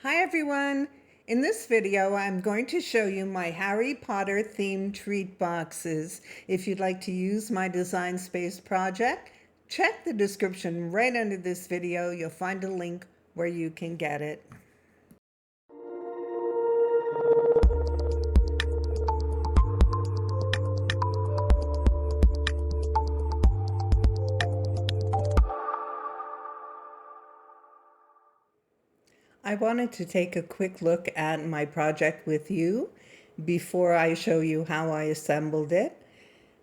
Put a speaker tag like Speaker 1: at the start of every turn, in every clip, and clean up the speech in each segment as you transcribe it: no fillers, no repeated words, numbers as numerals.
Speaker 1: Hi everyone! In this video I'm going to show you my Harry Potter themed treat boxes. If you'd like to use my Design Space project, check the description right under this video. You'll find a link where you can get it. I wanted to take a quick look at my project with you before I show you how I assembled it.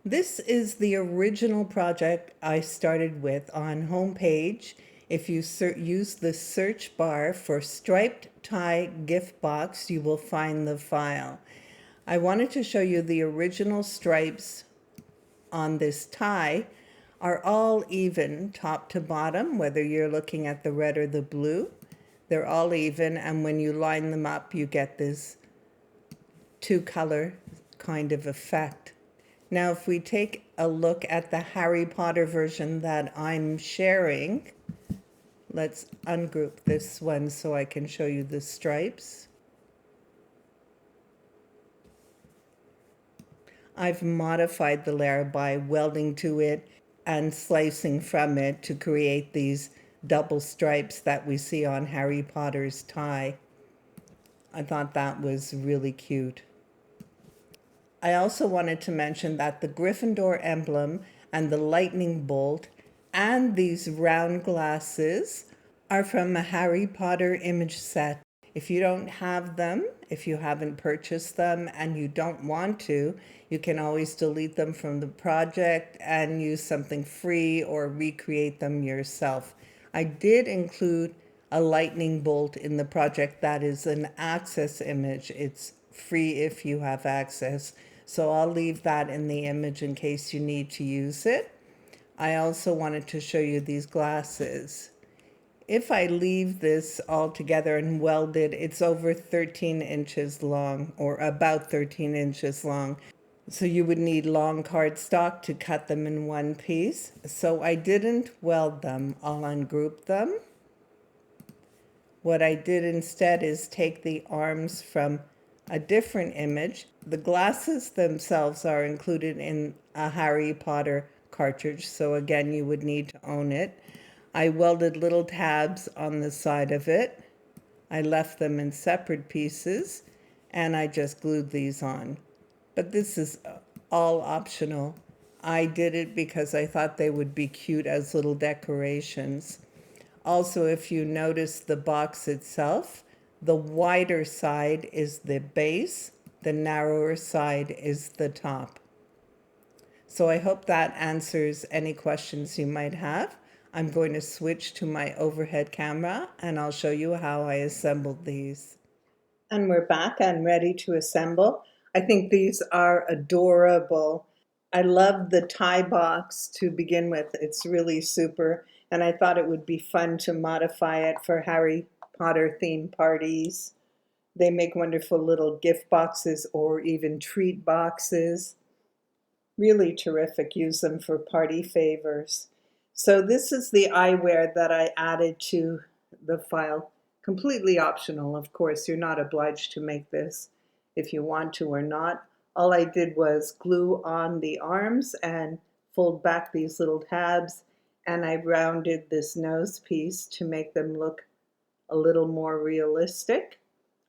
Speaker 1: This is the original project I started with on homepage. If you use the search bar for striped tie gift box, you will find the file. I wanted to show you the original stripes on this tie are all even top to bottom, whether you're looking at the red or the blue. They're all even, and when you line them up, you get this two-color kind of effect. Now, if we take a look at the Harry Potter version that I'm sharing, let's ungroup this one so I can show you the stripes. I've modified the layer by welding to it and slicing from it to create these double stripes that we see on Harry Potter's tie. I thought that was really cute. I also wanted to mention that the Gryffindor emblem and the lightning bolt and these round glasses are from a Harry Potter image set. If you don't have them, if you haven't purchased them and you don't want to, you can always delete them from the project and use something free or recreate them yourself. I did include a lightning bolt in the project that is an access image. It's free if you have access. So I'll leave that in the image in case you need to use it. I also wanted to show you these glasses. If I leave this all together and weld it, it's over 13 inches long, or about 13 inches long. So you would need long cardstock to cut them in one piece. So I didn't weld them, I'll ungroup them. What I did instead is take the arms from a different image. The glasses themselves are included in a Harry Potter cartridge, so again you would need to own it. I welded little tabs on the side of it. I left them in separate pieces and I just glued these on. But this is all optional. I did it because I thought they would be cute as little decorations. Also, if you notice the box itself, the wider side is the base, the narrower side is the top. So I hope that answers any questions you might have. I'm going to switch to my overhead camera and I'll show you how I assembled these. And we're back and ready to assemble. I think these are adorable. I love the tie box to begin with. It's really super. And I thought it would be fun to modify it for Harry Potter themed parties. They make wonderful little gift boxes or even treat boxes. Really terrific. Use them for party favors. So this is the eyewear that I added to the file. Completely optional, of course. You're not obliged to make this if you want to or not. All I did was glue on the arms and fold back these little tabs, and I rounded this nose piece to make them look a little more realistic.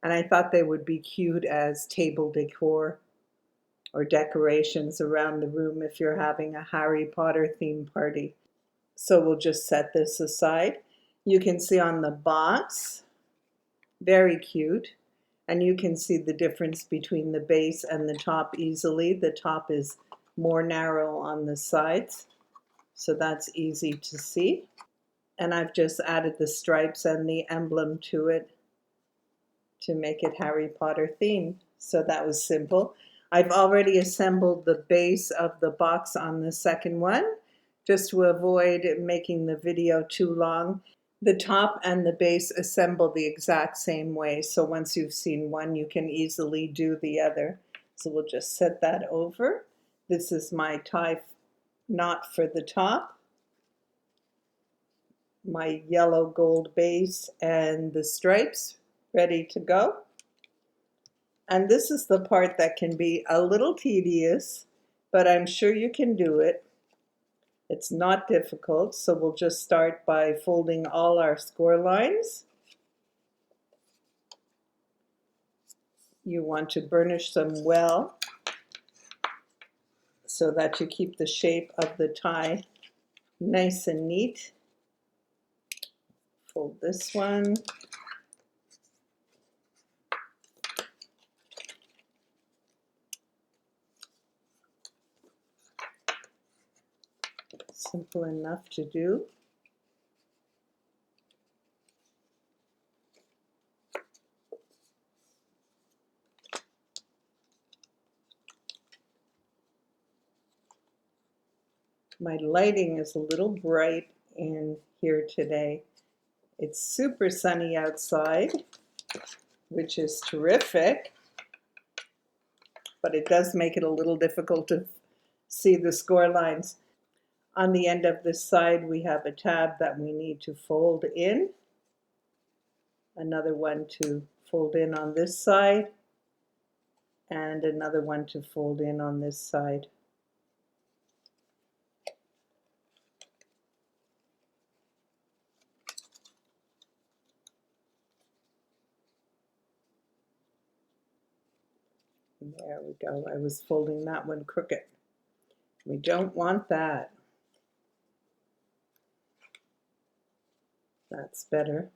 Speaker 1: And I thought they would be cute as table decor or decorations around the room if you're having a Harry Potter themed party. So we'll just set this aside. You can see on the box, very cute. And you can see the difference between the base and the top easily. The top is more narrow on the sides, so that's easy to see. And I've just added the stripes and the emblem to it to make it Harry Potter themed. So that was simple. I've already assembled the base of the box on the second one, just to avoid making the video too long. The top and the base assemble the exact same way, so once you've seen one, you can easily do the other. So we'll just set that over. This is my tie knot for the top, my yellow gold base, and the stripes ready to go. And this is the part that can be a little tedious, but I'm sure you can do it. It's not difficult, so we'll just start by folding all our score lines. You want to burnish them well so that you keep the shape of the tie nice and neat. Fold this one. Simple enough to do. My lighting is a little bright in here today. It's super sunny outside, which is terrific, but it does make it a little difficult to see the score lines. On the end of this side, we have a tab that we need to fold in, another one to fold in on this side, and another one to fold in on this side. There we go. I was folding that one crooked. We don't want that. That's better.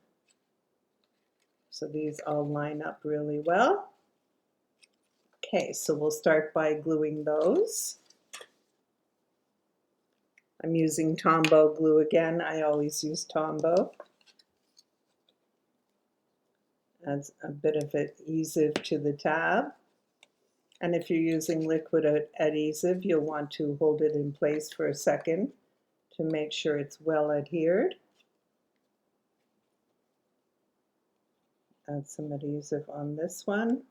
Speaker 1: So these all line up really well. Okay, so we'll start by gluing those. I'm using Tombow glue again. I always use Tombow. Adds a bit of adhesive to the tab. And if you're using liquid adhesive, you'll want to hold it in place for a second to make sure it's well adhered. Add some adhesive on this one.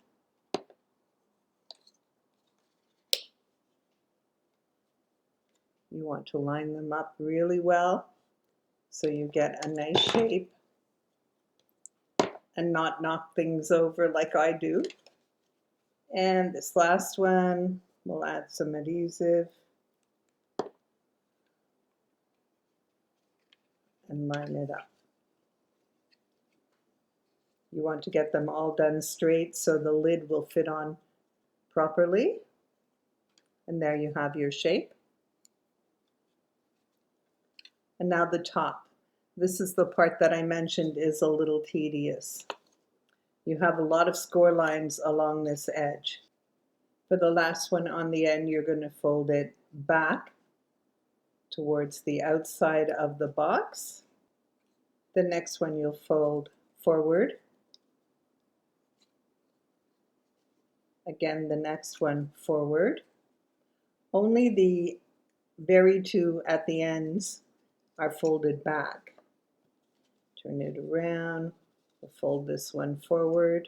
Speaker 1: You want to line them up really well so you get a nice shape and not knock things over like I do. And this last one, we'll add some adhesive and line it up. You want to get them all done straight so the lid will fit on properly. And there you have your shape. And now the top. This is the part that I mentioned is a little tedious. You have a lot of score lines along this edge. For the last one on the end, you're going to fold it back towards the outside of the box. The next one you'll fold forward. Again, the next one forward. Only the very two at the ends are folded back. Turn it around, we'll fold this one forward.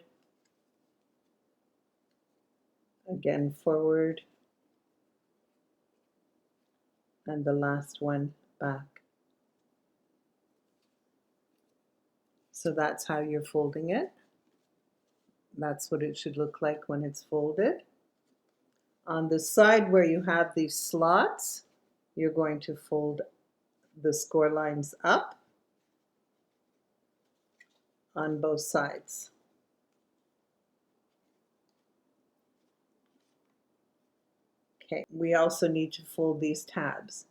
Speaker 1: Again forward. And the last one back. So that's how you're folding it. That's what it should look like when it's folded. On the side where you have these slots, you're going to fold the score lines up on both sides. Okay, we also need to fold these tabs.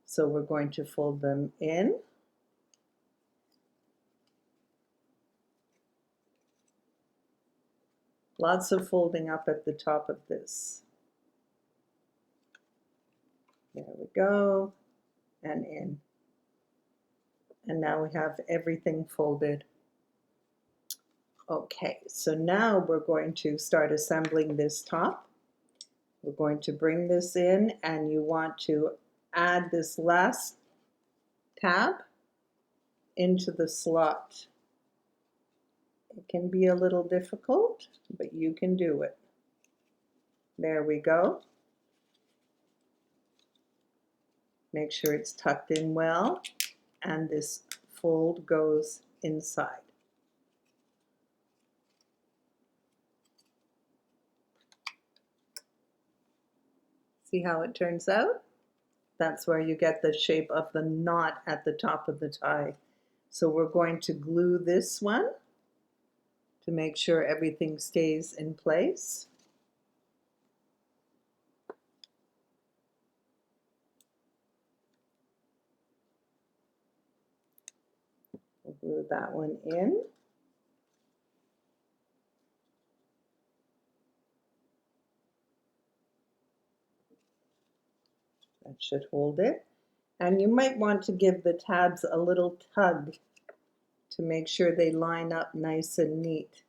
Speaker 1: So we're going to fold them in. Lots of folding up at the top of this. There we go, and in. And now we have everything folded. Okay, so now we're going to start assembling this top. We're going to bring this in, and you want to add this last tab into the slot. It can be a little difficult, but you can do it. There we go. Make sure it's tucked in well, and this fold goes inside. See how it turns out? That's where you get the shape of the knot at the top of the tie. So we're going to glue this one to make sure everything stays in place. We'll glue that one in. That should hold it. And you might want to give the tabs a little tug to make sure they line up nice and neat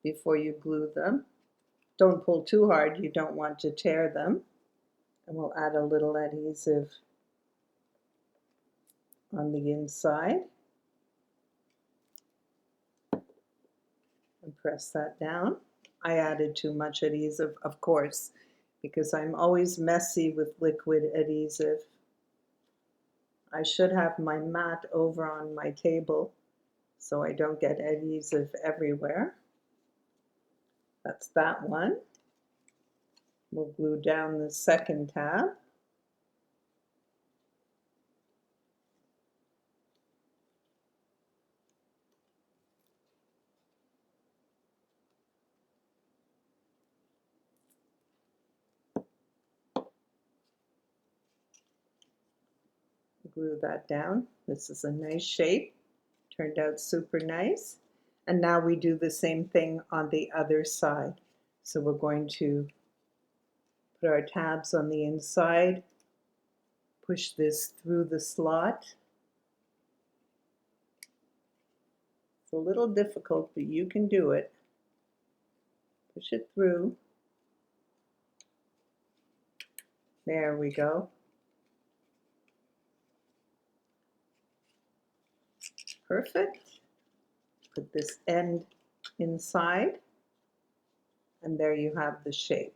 Speaker 1: before you glue them. Don't pull too hard, you don't want to tear them. And we'll add a little adhesive on the inside. And press that down. I added too much adhesive, of course, because I'm always messy with liquid adhesive. I should have my mat over on my table so I don't get adhesive everywhere. That's that one. We'll glue down the second tab. Glue that down. This is a nice shape. Turned out super nice. And now we do the same thing on the other side. So we're going to put our tabs on the inside, push this through the slot. It's a little difficult, but you can do it. Push it through. There we go. Perfect. Put this end inside, and there you have the shape.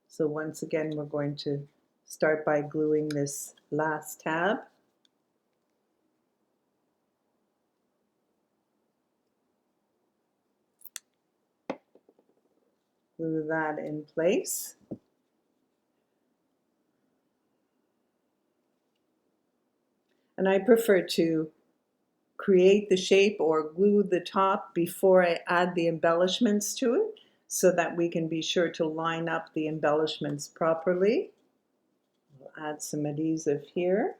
Speaker 1: So once again, we're going to start by gluing this last tab. Glue that in place. And I prefer to create the shape or glue the top before I add the embellishments to it, so that we can be sure to line up the embellishments properly. We'll add some adhesive here.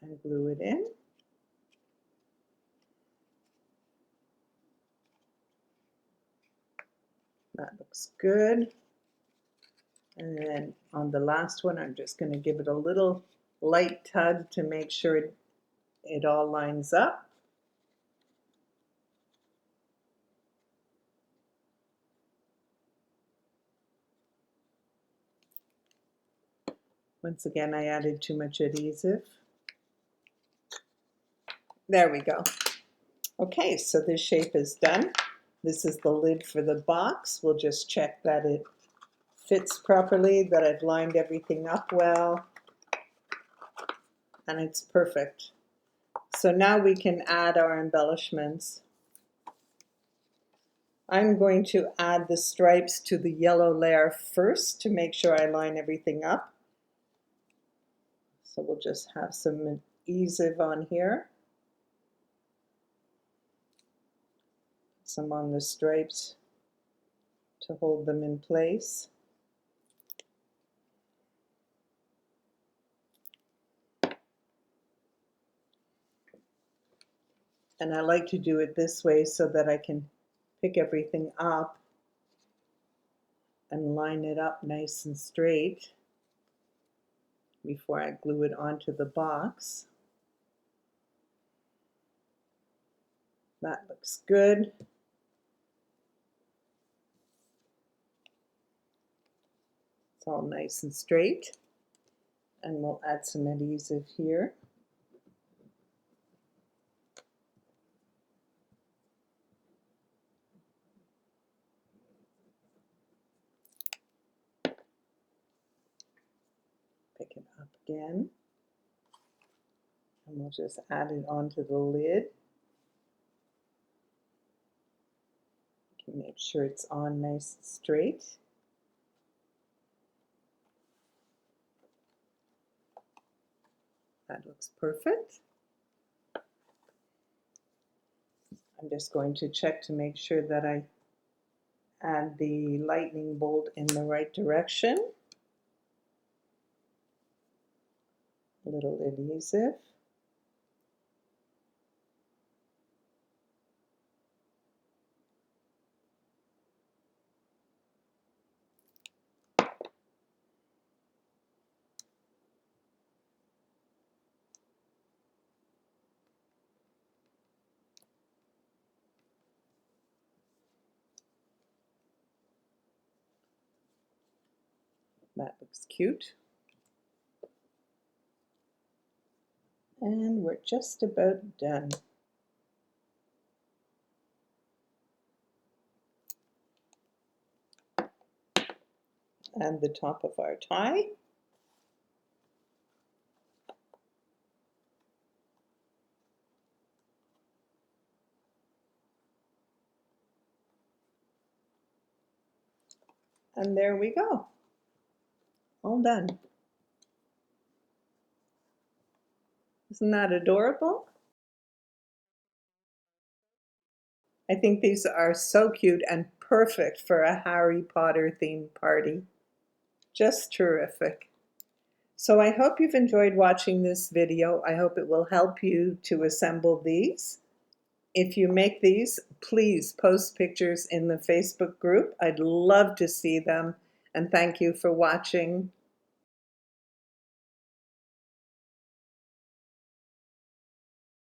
Speaker 1: And glue it in. That looks good. And then on the last one, I'm just going to give it a little light tug to make sure it all lines up. Once again, I added too much adhesive. There we go. Okay, so this shape is done. This is the lid for the box. We'll just check that it fits properly, that I've lined everything up well, and it's perfect. So now we can add our embellishments. I'm going to add the stripes to the yellow layer first to make sure I line everything up. So we'll just have some adhesive on here. Some on the stripes to hold them in place. And I like to do it this way so that I can pick everything up and line it up nice and straight before I glue it onto the box. That looks good. It's all nice and straight. And we'll add some adhesive here. Pick it up again. And we'll just add it onto the lid. You can make sure it's on nice and straight. That looks perfect. I'm just going to check to make sure that I add the lightning bolt in the right direction. A little adhesive. That looks cute. And we're just about done. And the top of our tie. And there we go. All done. Isn't that adorable? I think these are so cute and perfect for a Harry Potter themed party. Just terrific. So I hope you've enjoyed watching this video. I hope it will help you to assemble these. If you make these, please post pictures in the Facebook group. I'd love to see them. And thank you for watching.